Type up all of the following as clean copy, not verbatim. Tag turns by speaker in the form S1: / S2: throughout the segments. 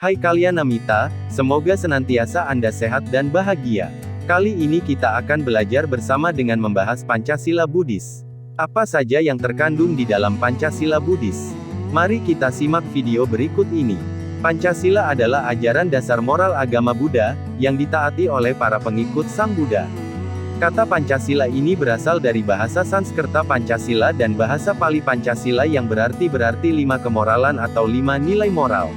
S1: Hai kalian Namita, semoga senantiasa Anda sehat dan bahagia. Kali ini kita akan belajar bersama dengan membahas Pancasila Buddhis. Apa saja yang terkandung di dalam Pancasila Buddhis? Mari kita simak video berikut ini. Pancasila adalah ajaran dasar moral agama Buddha, yang ditaati oleh para pengikut Sang Buddha. Kata Pancasila ini berasal dari bahasa Sanskerta Pancasila dan bahasa Pali Pancasila yang berarti 5 kemoralan atau 5 nilai moral.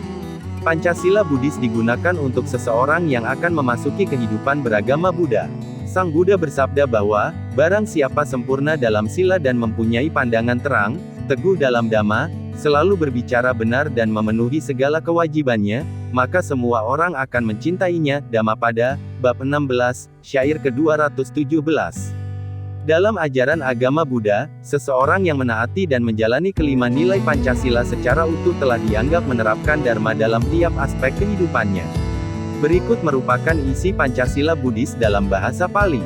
S1: Pancasila Buddhis digunakan untuk seseorang yang akan memasuki kehidupan beragama Buddha. Sang Buddha bersabda bahwa, barang siapa sempurna dalam sila dan mempunyai pandangan terang, teguh dalam dhamma, selalu berbicara benar dan memenuhi segala kewajibannya, maka semua orang akan mencintainya. Dhammapada, bab 16, syair ke-217. Dalam ajaran agama Buddha, seseorang yang menaati dan menjalani kelima nilai Pancasila secara utuh telah dianggap menerapkan dharma dalam tiap aspek kehidupannya. Berikut merupakan isi Pancasila Buddhis dalam bahasa Pali.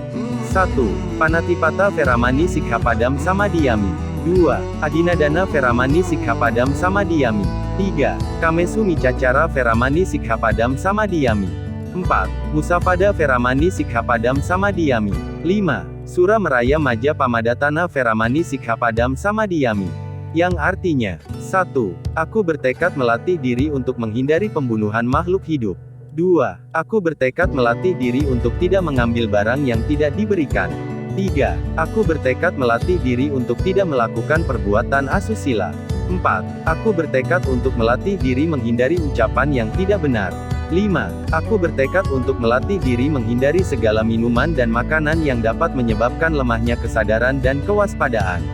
S1: 1. Panatipata Veramani Sikkhapadam Samadhiyami. 2. Adinadana Veramani Sikkhapadam Samadhiyami. 3. Kamesu Micacara Veramani Sikkhapadam Samadhiyami. 4. Musapada Veramani Sikkhapadam Samadhiyami. 5. Sura Meraya Maja Pamadatana Veramani Sikkhapadam Samadhiyami. Yang artinya, 1. Aku bertekad melatih diri untuk menghindari pembunuhan makhluk hidup. 2. Aku bertekad melatih diri untuk tidak mengambil barang yang tidak diberikan. 3. Aku bertekad melatih diri untuk tidak melakukan perbuatan asusila. 4. Aku bertekad untuk melatih diri menghindari ucapan yang tidak benar. 5. Aku bertekad untuk melatih diri menghindari segala minuman dan makanan yang dapat menyebabkan lemahnya kesadaran dan kewaspadaan.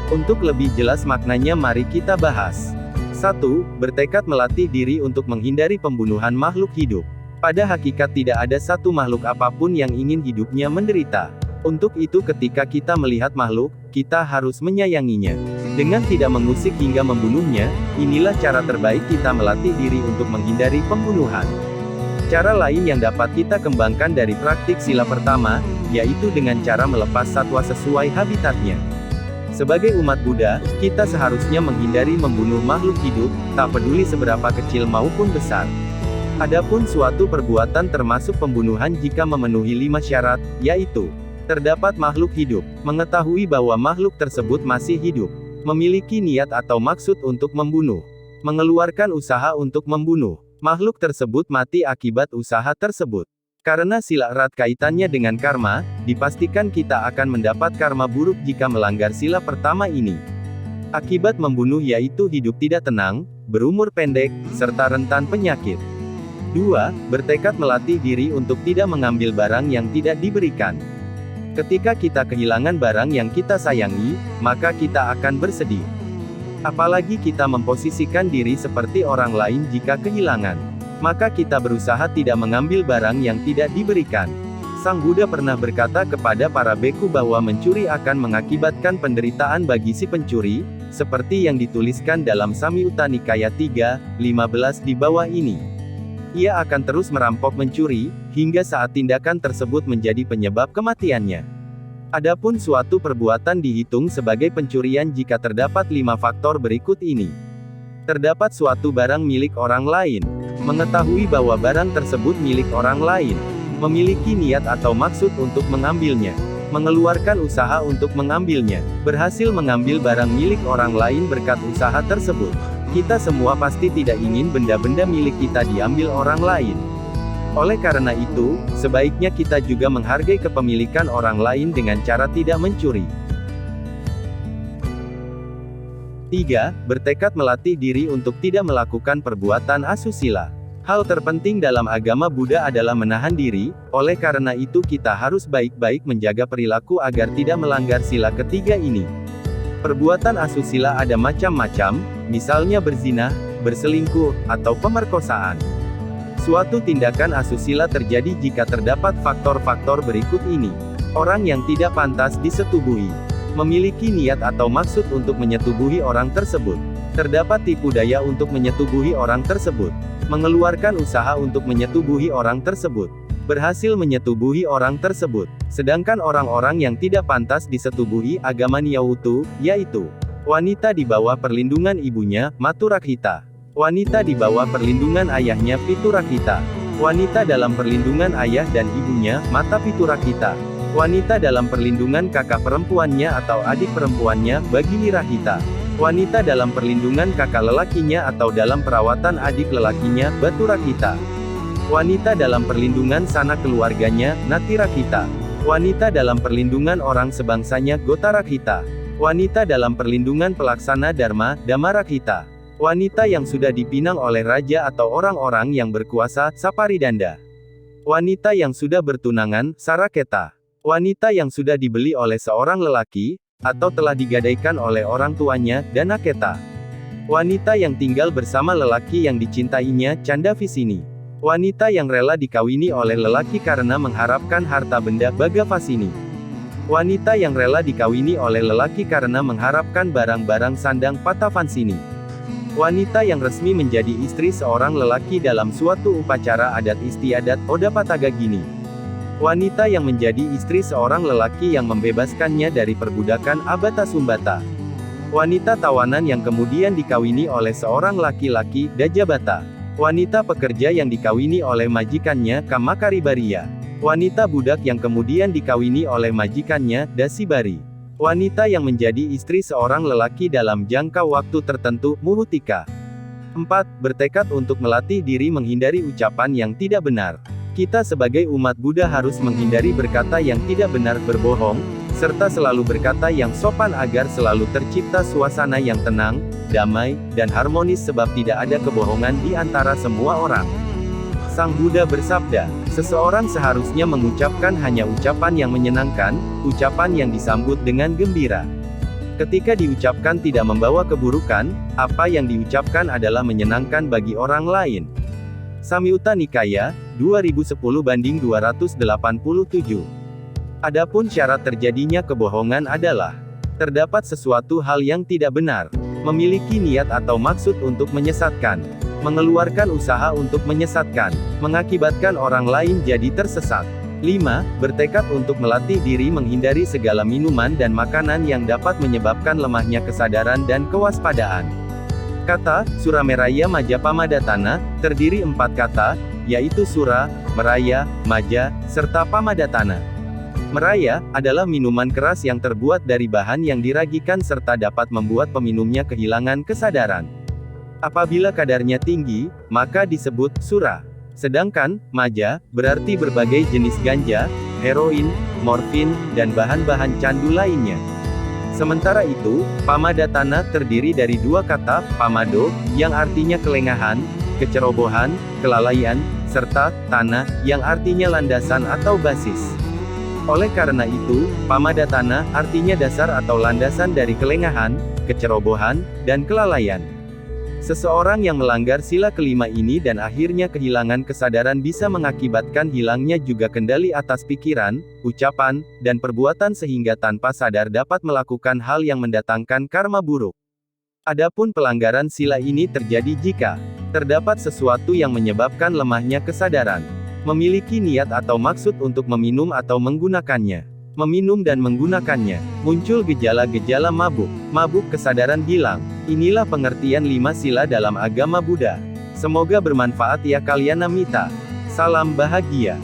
S1: Untuk lebih jelas maknanya mari kita bahas. 1. Bertekad melatih diri untuk menghindari pembunuhan makhluk hidup. Pada hakikat tidak ada satu makhluk apapun yang ingin hidupnya menderita. Untuk itu ketika kita melihat makhluk, kita harus menyayanginya. Dengan tidak mengusik hingga membunuhnya, inilah cara terbaik kita melatih diri untuk menghindari pembunuhan. Cara lain yang dapat kita kembangkan dari praktik sila pertama, yaitu dengan cara melepas satwa sesuai habitatnya. Sebagai umat Buddha, kita seharusnya menghindari membunuh makhluk hidup, tak peduli seberapa kecil maupun besar. Adapun suatu perbuatan termasuk pembunuhan jika memenuhi 5 syarat, yaitu terdapat makhluk hidup, mengetahui bahwa makhluk tersebut masih hidup, memiliki niat atau maksud untuk membunuh, mengeluarkan usaha untuk membunuh, makhluk tersebut mati akibat usaha tersebut. Karena sila erat kaitannya dengan karma, dipastikan kita akan mendapat karma buruk jika melanggar sila pertama ini. Akibat membunuh yaitu hidup tidak tenang, berumur pendek, serta rentan penyakit. 2. Bertekad melatih diri untuk tidak mengambil barang yang tidak diberikan. Ketika kita kehilangan barang yang kita sayangi, maka kita akan bersedih. Apalagi kita memposisikan diri seperti orang lain jika kehilangan. Maka kita berusaha tidak mengambil barang yang tidak diberikan. Sang Buddha pernah berkata kepada para beku bahwa mencuri akan mengakibatkan penderitaan bagi si pencuri, seperti yang dituliskan dalam Samyutta Nikaya 3:15 di bawah ini. Ia akan terus merampok mencuri, hingga saat tindakan tersebut menjadi penyebab kematiannya. Adapun suatu perbuatan dihitung sebagai pencurian jika terdapat 5 faktor berikut ini. Terdapat suatu barang milik orang lain, mengetahui bahwa barang tersebut milik orang lain, memiliki niat atau maksud untuk mengambilnya, mengeluarkan usaha untuk mengambilnya, berhasil mengambil barang milik orang lain berkat usaha tersebut. Kita semua pasti tidak ingin benda-benda milik kita diambil orang lain. Oleh karena itu, sebaiknya kita juga menghargai kepemilikan orang lain dengan cara tidak mencuri. 3. Bertekad melatih diri untuk tidak melakukan perbuatan asusila. Hal terpenting dalam agama Buddha adalah menahan diri, oleh karena itu kita harus baik-baik menjaga perilaku agar tidak melanggar sila ketiga ini. Perbuatan asusila ada macam-macam, misalnya berzina, berselingkuh, atau pemerkosaan. Suatu tindakan asusila terjadi jika terdapat faktor-faktor berikut ini. Orang yang tidak pantas disetubuhi, memiliki niat atau maksud untuk menyetubuhi orang tersebut, terdapat tipu daya untuk menyetubuhi orang tersebut, mengeluarkan usaha untuk menyetubuhi orang tersebut, berhasil menyetubuhi orang tersebut. Sedangkan orang-orang yang tidak pantas disetubuhi agama Niyawutu, yaitu wanita di bawah perlindungan ibunya, Maturakhita, Wanita di bawah perlindungan ayahnya Piturakita. Wanita dalam perlindungan ayah dan ibunya, Mata Piturakita. Wanita dalam perlindungan kakak perempuannya atau adik perempuannya, Bagini Rahita. Wanita dalam perlindungan kakak lelakinya atau dalam perawatan adik lelakinya, Baturakita. Wanita dalam perlindungan sanak keluarganya, Natirakita. Wanita dalam perlindungan orang sebangsanya, Gotarakita. Wanita dalam perlindungan pelaksana Dharma, Damarakita. Wanita yang sudah dipinang oleh raja atau orang-orang yang berkuasa, Saparidanda. Wanita yang sudah bertunangan, Saraketa. Wanita yang sudah dibeli oleh seorang lelaki, atau telah digadaikan oleh orang tuanya, Danaketa. Wanita yang tinggal bersama lelaki yang dicintainya, Candavisini. Wanita yang rela dikawini oleh lelaki karena mengharapkan harta benda, Bagavasini. Wanita yang rela dikawini oleh lelaki karena mengharapkan barang-barang sandang, Patavansini. Wanita yang resmi menjadi istri seorang lelaki dalam suatu upacara adat istiadat, Odapatagagini. Wanita yang menjadi istri seorang lelaki yang membebaskannya dari perbudakan, Abatasumbata. Wanita tawanan yang kemudian dikawini oleh seorang laki-laki, Dajabata. Wanita pekerja yang dikawini oleh majikannya, Kamakaribariya. Wanita budak yang kemudian dikawini oleh majikannya, Dasibari. Wanita yang menjadi istri seorang lelaki dalam jangka waktu tertentu, Muhutika. 4. Bertekad untuk melatih diri menghindari ucapan yang tidak benar. Kita sebagai umat Buddha harus menghindari berkata yang tidak benar, berbohong, serta selalu berkata yang sopan agar selalu tercipta suasana yang tenang, damai, dan harmonis sebab tidak ada kebohongan di antara semua orang. Sang Buddha bersabda, seseorang seharusnya mengucapkan hanya ucapan yang menyenangkan, ucapan yang disambut dengan gembira. Ketika diucapkan tidak membawa keburukan, apa yang diucapkan adalah menyenangkan bagi orang lain. Samyutta Nikaya, 2010/287. Adapun syarat terjadinya kebohongan adalah, terdapat sesuatu hal yang tidak benar, memiliki niat atau maksud untuk menyesatkan, mengeluarkan usaha untuk menyesatkan, mengakibatkan orang lain jadi tersesat. 5. Bertekad untuk melatih diri menghindari segala minuman dan makanan yang dapat menyebabkan lemahnya kesadaran dan kewaspadaan. Kata, Surameraya Maja Pamadatana, terdiri 4 kata, yaitu Sura, Meraya, Maja, serta Pamadatana. Meraya, adalah minuman keras yang terbuat dari bahan yang diragikan serta dapat membuat peminumnya kehilangan kesadaran. Apabila kadarnya tinggi, maka disebut Sura. Sedangkan, Maja, berarti berbagai jenis ganja, heroin, morfin, dan bahan-bahan candu lainnya. Sementara itu, Pamadatana terdiri dari 2 kata, Pamado, yang artinya kelengahan, kecerobohan, kelalaian, serta Tana, yang artinya landasan atau basis. Oleh karena itu, Pamadatana artinya dasar atau landasan dari kelengahan, kecerobohan, dan kelalaian. Seseorang yang melanggar sila kelima ini dan akhirnya kehilangan kesadaran bisa mengakibatkan hilangnya juga kendali atas pikiran, ucapan, dan perbuatan sehingga tanpa sadar dapat melakukan hal yang mendatangkan karma buruk. Adapun pelanggaran sila ini terjadi jika terdapat sesuatu yang menyebabkan lemahnya kesadaran, memiliki niat atau maksud untuk meminum atau menggunakannya, meminum dan menggunakannya, muncul gejala-gejala mabuk kesadaran hilang. Inilah pengertian 5 sila dalam agama Buddha. Semoga bermanfaat ya kalian Namita. Salam bahagia.